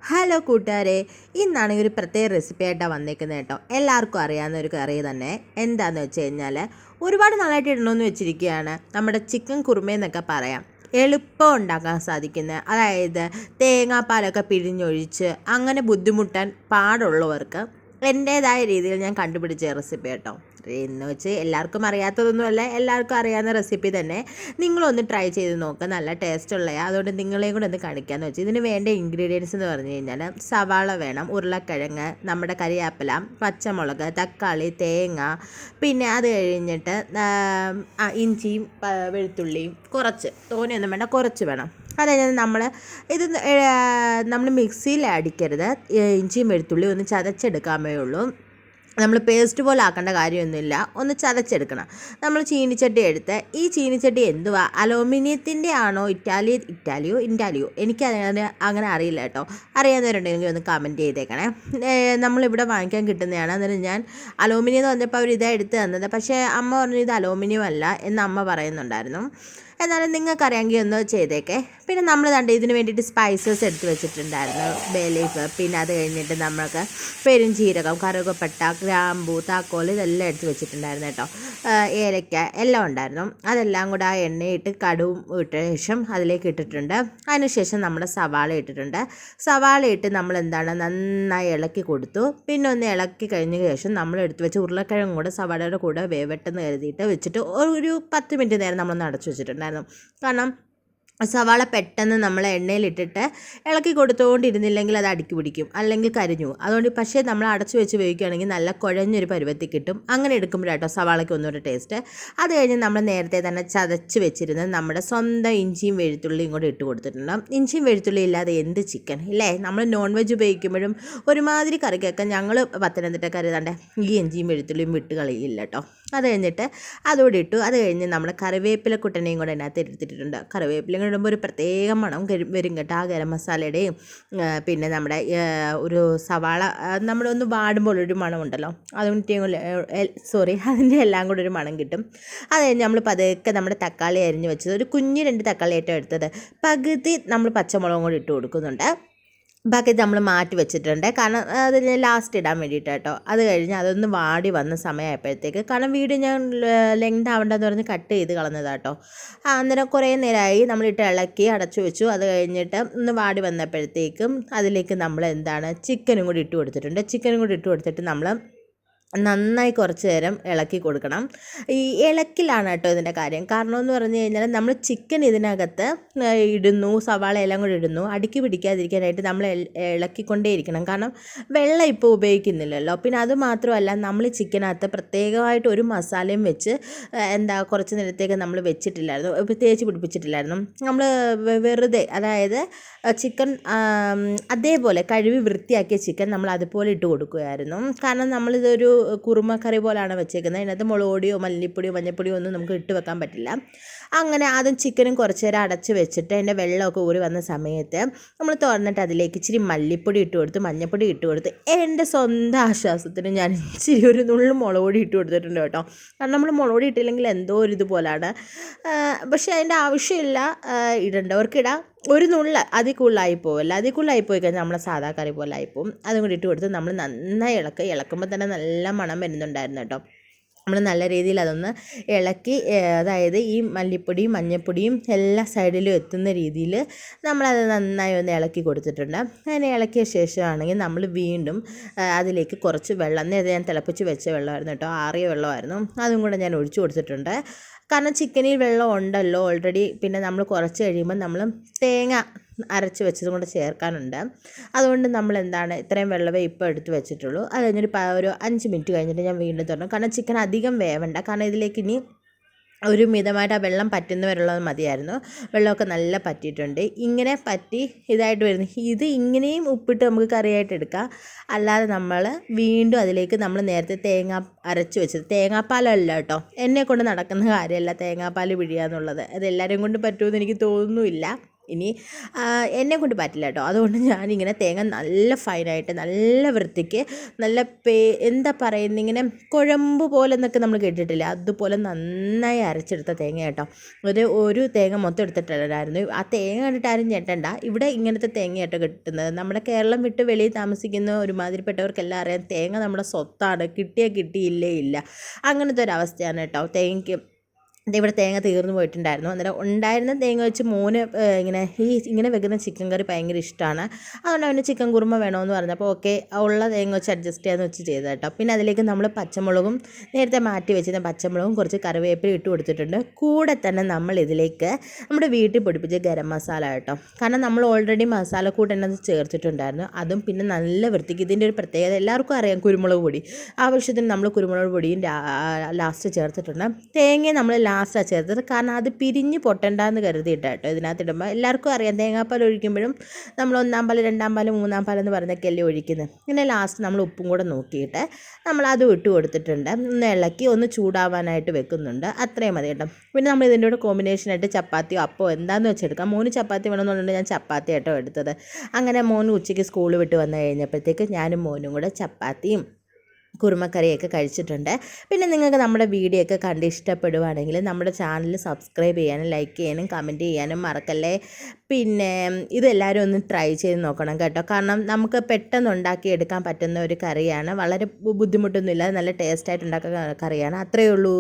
Hello കൂട്ടുകാരെ, ഇന്നാണെങ്കിൽ ഒരു പ്രത്യേക റെസിപ്പി ആയിട്ടാണ് വന്നേക്കുന്നത് കേട്ടോ. എല്ലാവർക്കും അറിയാവുന്ന ഒരു കറി തന്നെ. എന്താണെന്ന് വെച്ച് കഴിഞ്ഞാൽ ഒരുപാട് നാളായിട്ട് ഇടണമെന്ന് വെച്ചിരിക്കുകയാണ്. നമ്മുടെ ചിക്കൻ കുറുമയെന്നൊക്കെ പറയാം. എളുപ്പം ഉണ്ടാക്കാൻ സാധിക്കുന്ന, അതായത് തേങ്ങാപ്പാലൊക്കെ പിഴിഞ്ഞൊഴിച്ച് അങ്ങനെ ബുദ്ധിമുട്ടാൻ പാടുള്ളവർക്ക് എൻ്റേതായ രീതിയിൽ ഞാൻ കണ്ടുപിടിച്ച റെസിപ്പി കേട്ടോ. എന്ന് വെച്ച് എല്ലാവർക്കും അറിയാത്തതൊന്നുമല്ല, എല്ലാവർക്കും അറിയാവുന്ന റെസിപ്പി തന്നെ. നിങ്ങളൊന്ന് ട്രൈ ചെയ്ത് നോക്കുക, നല്ല ടേസ്റ്റുള്ളതാണ്. അതുകൊണ്ട് നിങ്ങളെയും കൂടെ ഒന്ന് കാണിക്കാമെന്ന് വെച്ച്. ഇതിന് വേണ്ട ഇൻഗ്രീഡിയൻസ് എന്ന് പറഞ്ഞു കഴിഞ്ഞാൽ സവാള വേണം, ഉരുളക്കിഴങ്ങ്, നമ്മുടെ കരിയാപ്പില, പച്ചമുളക്, തക്കാളി, തേങ്ങ, പിന്നെ അത് കഴിഞ്ഞിട്ട് ഇഞ്ചിയും വെളുത്തുള്ളിയും കുറച്ച്, തോനെയൊന്നും വേണ്ട, കുറച്ച് വേണം. അത് കഴിഞ്ഞാൽ നമ്മൾ മിക്സിയിൽ അടിക്കരുത്. ഇഞ്ചിയും വെളുത്തുള്ളിയും ഒന്ന് ചതച്ചെടുക്കാമേ ഉള്ളൂ. നമ്മൾ പേസ്റ്റ് പോലെ ആക്കേണ്ട കാര്യമൊന്നുമില്ല, ഒന്ന് ചതച്ചെടുക്കണം. നമ്മൾ ചീനിച്ചട്ടി എടുത്ത്, ഈ ചീനിച്ചട്ടി എന്തുവാ, അലൂമിനിയത്തിൻ്റെ ആണോ ഇറ്റാലിയോ എനിക്ക് അങ്ങനെ അറിയില്ല കേട്ടോ. അറിയാവുന്നവരുണ്ടെങ്കിൽ ഒന്ന് കമൻറ്റ് ചെയ്തേക്കണേ. നമ്മളിവിടെ വാങ്ങിക്കാൻ കിട്ടുന്നതാണ്. അന്നേരം ഞാൻ അലൂമിനിയം എന്ന് പറഞ്ഞപ്പോൾ അവർ ഇതാ എടുത്ത് തന്നത്. പക്ഷേ അമ്മ പറഞ്ഞു ഇത് അലൂമിനിയം അല്ല എന്ന് അമ്മ പറയുന്നുണ്ടായിരുന്നു. എന്നാലും നിങ്ങൾക്കറിയാമെങ്കിൽ ഒന്ന് ചെയ്തേക്കെ. പിന്നെ നമ്മൾ കണ്ട് ഇതിന് വേണ്ടിയിട്ട് സ്പൈസസ് എടുത്ത് വെച്ചിട്ടുണ്ടായിരുന്നു. ബേ ലീഫ്, പിന്നെ അത് കഴിഞ്ഞിട്ട് നമ്മൾക്ക് പെരുംജീരകം, കറുകപ്പട്ട, ഗ്രാമ്പൂ, താക്കോൽ, ഇതെല്ലാം എടുത്ത് വെച്ചിട്ടുണ്ടായിരുന്നു കേട്ടോ. ഏലക്ക എല്ലാം ഉണ്ടായിരുന്നു. അതെല്ലാം കൂടെ ആ എണ്ണയിട്ട് കടുവും ഇട്ട ശേഷം അതിലേക്ക് ഇട്ടിട്ടുണ്ട്. അതിനുശേഷം നമ്മുടെ സവാള ഇട്ടിട്ടുണ്ട്. സവാള ഇട്ട് നമ്മൾ നന്നായി ഇളക്കി കൊടുത്തു. പിന്നെ ഒന്ന് ഇളക്കി കഴിഞ്ഞ ശേഷം നമ്മൾ എടുത്ത് വെച്ച് ഉരുളക്കിഴങ്ങും കൂടെ സവാളയുടെ കൂടെ വേവട്ടെന്ന് കരുതിയിട്ട് വെച്ചിട്ട് ഒരു 10 മിനിറ്റ് നേരം നമ്മളൊന്ന് അടച്ചു വെച്ചിട്ടുണ്ടായിരുന്നു. കാരണം സവാള പെട്ടെന്ന് നമ്മൾ എണ്ണയിലിട്ടിട്ട് ഇളക്കി കൊടുത്തുകൊണ്ടിരുന്നില്ലെങ്കിൽ അത് അടുക്കി പിടിക്കും, അല്ലെങ്കിൽ കരിഞ്ഞു. അതുകൊണ്ട് പക്ഷേ നമ്മൾ അടച്ചു വെച്ച് വേവിക്കുകയാണെങ്കിൽ നല്ല കുഴഞ്ഞൊരു പരുവത്തി കിട്ടും. അങ്ങനെ എടുക്കുമ്പോഴാട്ടോ സവാളയ്ക്ക് ഒന്നുകൂടെ ടേസ്റ്റ്. അത് കഴിഞ്ഞ് നമ്മൾ നേരത്തെ തന്നെ ചതച്ച് വെച്ചിരുന്ന നമ്മുടെ സ്വന്തം ഇഞ്ചിയും വെളുത്തുള്ളിയും കൂടെ ഇട്ട് കൊടുത്തിട്ടുണ്ട്. ഇഞ്ചിയും വെളുത്തുള്ളി ഇല്ലാതെ എന്ത് ചിക്കൻ ഇല്ലേ. നമ്മൾ നോൺ വെജ് ഉപയോഗിക്കുമ്പോഴും ഒരുമാതിരി കറിക്കൊക്കെ ഞങ്ങൾ പത്തനംതിട്ടക്കാർ തന്നെ ഈ ഇഞ്ചിയും വെളുത്തുള്ളിയും വിട്ട് കളിയില്ല കേട്ടോ. അത് കഴിഞ്ഞിട്ട് അതോടെ ഇട്ടു. അത് കഴിഞ്ഞ് നമ്മൾ കറിവേപ്പില കുട്ടനെയും കൂടെ അതിനകത്ത് എടുത്തിട്ടുണ്ട്. കറിവേപ്പിലയും ഇടുമ്പോൾ ഒരു പ്രത്യേക മണം വരും കേട്ടോ. ആ ഗരം മസാലയുടെയും പിന്നെ നമ്മുടെ ഒരു സവാള നമ്മളൊന്ന് വാടുമ്പോൾ ഒരു മണമുണ്ടല്ലോ, അതിൻ്റെ എല്ലാം കൂടെ ഒരു മണം കിട്ടും. അത് കഴിഞ്ഞ് നമ്മൾ പതുക്കെ നമ്മുടെ തക്കാളി അരിഞ്ഞ് വെച്ചത്, ഒരു കുഞ്ഞ് 2 തക്കാളി ഏറ്റവും എടുത്തത്, പകുതി നമ്മൾ പച്ചമുളകും കൂടി ഇട്ട് കൊടുക്കുന്നുണ്ട്. ബാക്കി നമ്മൾ മാറ്റി വെച്ചിട്ടുണ്ട്, കാരണം അതിന് ലാസ്റ്റ് ഇടാൻ വേണ്ടിയിട്ട് കേട്ടോ. അത് കഴിഞ്ഞ് അതൊന്ന് വാടി വന്ന സമയമായപ്പോഴത്തേക്ക്, കാരണം വീഡിയോ ഞാൻ ലെങ്ത് ആവേണ്ടെന്ന് പറഞ്ഞ് കട്ട് ചെയ്ത് കളഞ്ഞതാട്ടോ. അന്നേരം കുറേ നേരമായി നമ്മളിട്ട് ഇളക്കി അടച്ചു വെച്ചു. അത് കഴിഞ്ഞിട്ട് ഒന്ന് വാടി വന്നപ്പോഴത്തേക്കും അതിലേക്ക് നമ്മൾ ചിക്കനും കൂടി ഇട്ട് കൊടുത്തിട്ടുണ്ട്. ചിക്കനും കൂടി ഇട്ട് കൊടുത്തിട്ട് നമ്മൾ നന്നായി കുറച്ച് നേരം ഇളക്കി കൊടുക്കണം. ഈ ഇളക്കിലാണ് കേട്ടോ ഇതിൻ്റെ കാര്യം. കാരണം എന്ന് പറഞ്ഞു കഴിഞ്ഞാൽ നമ്മൾ ചിക്കൻ ഇതിനകത്ത് ഇടുന്നു, സവാള എല്ലാം കൂടി ഇടുന്നു, അടുക്കി പിടിക്കാതിരിക്കാനായിട്ട് നമ്മൾ ഇളക്കിക്കൊണ്ടേയിരിക്കണം. കാരണം വെള്ളം ഇപ്പോൾ ഉപയോഗിക്കുന്നില്ലല്ലോ. പിന്നെ അത് മാത്രമല്ല, നമ്മൾ ചിക്കനകത്ത് പ്രത്യേകമായിട്ട് ഒരു മസാലയും വെച്ച് കുറച്ച് നേരത്തേക്ക് നമ്മൾ വെച്ചിട്ടില്ലായിരുന്നു, തേച്ച് പിടിപ്പിച്ചിട്ടില്ലായിരുന്നു. നമ്മൾ വെറുതെ, അതായത് ചിക്കൻ അതേപോലെ കഴുകി വൃത്തിയാക്കിയ ചിക്കൻ നമ്മൾ അതുപോലെ ഇട്ട് കൊടുക്കുകയായിരുന്നു. കാരണം നമ്മളിതൊരു കുറുമ കറി പോലാണ് വെച്ചേക്കുന്നത്. അതിനകത്ത് മുളക് പൊടിയോ മല്ലിപ്പൊടിയോ മഞ്ഞൾപ്പൊടിയോ ഒന്നും നമുക്ക് ഇട്ട് വെക്കാൻ പറ്റില്ല. അങ്ങനെ ആദ്യം ചിക്കനും കുറച്ച് നേരം അടച്ച് വെച്ചിട്ട് അതിൻ്റെ വെള്ളമൊക്കെ ഊറി വന്ന സമയത്ത് നമ്മൾ തുറന്നിട്ട് അതിലേക്ക് ഇച്ചിരി മല്ലിപ്പൊടി ഇട്ട് കൊടുത്ത്, മഞ്ഞൾപ്പൊടി ഇട്ട് കൊടുത്ത്, എൻ്റെ സ്വന്തം ആശ്വാസത്തിന് ഞാൻ ഇച്ചിരി ഒരു നുള്ളു മുളക് പൊടി ഇട്ട് കൊടുത്തിട്ടുണ്ട് കേട്ടോ. കാരണം നമ്മൾ മുളക് പൊടി ഇട്ടില്ലെങ്കിൽ എന്തോ ഒരു ഇതുപോലാണ്. പക്ഷേ അതിൻ്റെ ആവശ്യമില്ല, ഇടേണ്ടവർക്കിടാം. ഒരു നുള്ള അതിൽ കൂടുതലായി പോവല്ല. അതിൽ കൂടുതലായി പോയി കഴിഞ്ഞാൽ നമ്മളെ സാധാ കറി പോലെ ആയിപ്പോവും. അതും കൂടി ഇട്ട് കൊടുത്ത് നമ്മൾ നന്നായി ഇളക്കുമ്പോൾ തന്നെ നല്ല മണം വരുന്നുണ്ടായിരുന്നു കേട്ടോ. നമ്മൾ നല്ല രീതിയിൽ അതൊന്ന് ഇളക്കി, അതായത് ഈ മല്ലിപ്പൊടിയും മഞ്ഞൾപ്പൊടിയും എല്ലാ സൈഡിലും എത്തുന്ന രീതിയിൽ നമ്മളത് നന്നായി ഒന്ന് ഇളക്കി കൊടുത്തിട്ടുണ്ട്. അങ്ങനെ ഇളക്കിയ ശേഷമാണെങ്കിൽ നമ്മൾ വീണ്ടും അതിലേക്ക് കുറച്ച് വെള്ളം, നേരത്തെ ഞാൻ തിളപ്പിച്ച് വെച്ച വെള്ളമായിരുന്നു കേട്ടോ, ആറിയ വെള്ളമായിരുന്നു, അതും കൂടെ ഞാൻ ഒഴിച്ചു കൊടുത്തിട്ടുണ്ട്. കാരണം ചിക്കനിൽ വെള്ളം ഉണ്ടല്ലോ ഓൾറെഡി. പിന്നെ നമ്മൾ കുറച്ച് കഴിയുമ്പോൾ നമ്മൾ തേങ്ങ അരച്ച് വെച്ചതും കൂടെ ചേർക്കാനുണ്ട്. അതുകൊണ്ട് നമ്മൾ ഇത്രയും വെള്ളമേ ഇപ്പോൾ എടുത്ത് വെച്ചിട്ടുള്ളൂ. അത് കഴിഞ്ഞൊരു 5 മിനിറ്റ് കഴിഞ്ഞിട്ട് ഞാൻ വീണ്ടും തുറന്നു. കാരണം ചിക്കൻ അധികം വേവണ്ട, കാരണം ഇതിലേക്ക് ഇനി ഒരു മിതമായിട്ട് ആ വെള്ളം പറ്റുന്നവരുള്ളത് മതിയായിരുന്നു. വെള്ളമൊക്കെ നല്ല പറ്റിയിട്ടുണ്ട്. ഇങ്ങനെ പറ്റി ഇതായിട്ട് വരുന്നു. ഇത് ഇങ്ങനെയും ഉപ്പിട്ട് നമുക്ക് കറിയായിട്ട് എടുക്കാം. അല്ലാതെ നമ്മൾ വീണ്ടും അതിലേക്ക് നമ്മൾ നേരത്തെ തേങ്ങ അരച്ച് വെച്ചത്, തേങ്ങാപ്പാലല്ല കേട്ടോ, എന്നെക്കൊണ്ട് നടക്കുന്ന കാര്യമല്ല തേങ്ങാപ്പാൽ പിഴിയുക എന്നുള്ളത്. അത് എല്ലാവരെയും കൊണ്ട് പറ്റുമെന്ന് എനിക്ക് തോന്നുന്നില്ല. ഇനി എന്നെ കൊണ്ട് പറ്റില്ല കേട്ടോ. അതുകൊണ്ട് ഞാനിങ്ങനെ തേങ്ങ നല്ല ഫൈനായിട്ട് നല്ല വൃത്തിക്ക് നല്ല എന്താ പറയുന്നത്, ഇങ്ങനെ കുഴമ്പ് പോലെ എന്നൊക്കെ നമ്മൾ കേട്ടിട്ടില്ല, അതുപോലെ നന്നായി അരച്ചെടുത്ത തേങ്ങ കേട്ടോ. ഒരു തേങ്ങ മൊത്തം എടുത്തിട്ടുണ്ടായിരുന്നു. ആ തേങ്ങ കണ്ടിട്ട് ആരും ഞെട്ടണ്ട, ഇവിടെ ഇങ്ങനത്തെ തേങ്ങയായിട്ടോ കിട്ടുന്നത്. നമ്മുടെ കേരളം വിട്ട് വെളിയിൽ താമസിക്കുന്ന ഒരുമാതിരിപ്പെട്ടവർക്കെല്ലാം അറിയാം, തേങ്ങ നമ്മുടെ സ്വത്താണ്, കിട്ടിയാൽ കിട്ടിയില്ലേ ഇല്ല, അങ്ങനത്തെ ഒരു അവസ്ഥയാണ് കേട്ടോ തേങ്ങയ്ക്ക്. ഇവിടെ തേങ്ങ തീർന്നു പോയിട്ടുണ്ടായിരുന്നു. അന്നേരം ഉണ്ടായിരുന്ന തേങ്ങ വെച്ച് മോന് ഇങ്ങനെ വെക്കുന്ന ചിക്കൻ കറി ഭയങ്കര ഇഷ്ടമാണ്. അതുകൊണ്ട് അവന് ചിക്കൻ കുറുമ വേണമെന്ന് പറഞ്ഞപ്പോൾ ഓക്കെ, ഉള്ള തേങ്ങ വെച്ച് അഡ്ജസ്റ്റ് ചെയ്യാമെന്ന് വെച്ച് ചെയ്ത് കേട്ടോ. പിന്നെ അതിലേക്ക് നമ്മൾ പച്ചമുളകും നേരത്തെ മാറ്റി വെച്ചിരുന്ന പച്ചമുളകും കുറച്ച് കറിവേപ്പില ഇട്ട് കൊടുത്തിട്ടുണ്ട്. കൂടെ തന്നെ നമ്മൾ ഇതിലേക്ക് നമ്മുടെ വീട്ടിൽ പൊടിപ്പിച്ച ഗരം മസാല കേട്ടോ. കാരണം നമ്മൾ ഓൾറെഡി മസാലക്കൂട്ട് തന്നെ ചേർത്തിട്ടുണ്ടായിരുന്നു. അതും പിന്നെ നല്ല വൃത്തിക്ക്, ഇതിൻ്റെ ഒരു പ്രത്യേകത എല്ലാവർക്കും അറിയാം, കുരുമുളക് പൊടി ആവശ്യത്തിന് നമ്മൾ കുരുമുളക് പൊടിയും ലാസ്റ്റ് ചേർത്തിട്ടുണ്ട്. തേങ്ങ നമ്മൾ ലാസ്റ്റാണ് ചേർത്തത്, കാരണം അത് പിരിഞ്ഞ് പൊട്ടണ്ടെന്ന് കരുതിയിട്ട് കേട്ടോ. ഇതിനകത്തിടുമ്പോൾ എല്ലാവർക്കും അറിയാം, തേങ്ങാപ്പാൽ ഒഴിക്കുമ്പോഴും നമ്മൾ 1-ാം പാൽ 2-ാം പാൽ 3-ാം പാൽ എന്ന് പറഞ്ഞൊക്കെയല്ലേ ഒഴിക്കുന്നത്. ഇങ്ങനെ ലാസ്റ്റ് നമ്മൾ ഉപ്പും കൂടെ നോക്കിയിട്ട് നമ്മൾ അത് ഇട്ട് കൊടുത്തിട്ടുണ്ട്. ഒന്ന് ഇളക്കി ഒന്ന് ചൂടാവാനായിട്ട് വെക്കുന്നുണ്ട്. അത്രയും മതി കേട്ടോ. പിന്നെ നമ്മൾ ഇതിൻ്റെ കൂടെ കോമ്പിനേഷനായിട്ട് ചപ്പാത്തിയോ അപ്പോ എന്താണെന്ന് വെച്ചെടുക്കാം. മോന് ചപ്പാത്തി വേണമെന്നുണ്ടെങ്കിൽ ഞാൻ ചപ്പാത്തി ആയിട്ടോ എടുത്തത്. അങ്ങനെ മോന് ഉച്ചയ്ക്ക് സ്കൂൾ വിട്ട് വന്നു കഴിഞ്ഞപ്പോഴത്തേക്ക് ഞാനും മോനും കൂടെ ചപ്പാത്തിയും കുറുമക്കറിയൊക്കെ കഴിച്ചിട്ടുണ്ട്. പിന്നെ നിങ്ങൾക്ക് നമ്മുടെ വീഡിയോ ഒക്കെ കണ്ട് ഇഷ്ടപ്പെടുവാണെങ്കിൽ നമ്മുടെ ചാനൽ സബ്സ്ക്രൈബ് ചെയ്യാനും ലൈക്ക് ചെയ്യാനും കമൻറ്റ് ചെയ്യാനും മറക്കല്ലേ. പിന്നെ ഇതെല്ലാവരും ഒന്ന് ട്രൈ ചെയ്ത് നോക്കണം കേട്ടോ. കാരണം നമുക്ക് പെട്ടെന്ന് ഉണ്ടാക്കിയെടുക്കാൻ പറ്റുന്ന ഒരു കറിയാണ്, വളരെ ബുദ്ധിമുട്ടൊന്നുമില്ല, നല്ല ടേസ്റ്റായിട്ട് ഉണ്ടാക്കുന്ന കറിയാണ്. അത്രയേ ഉള്ളൂ.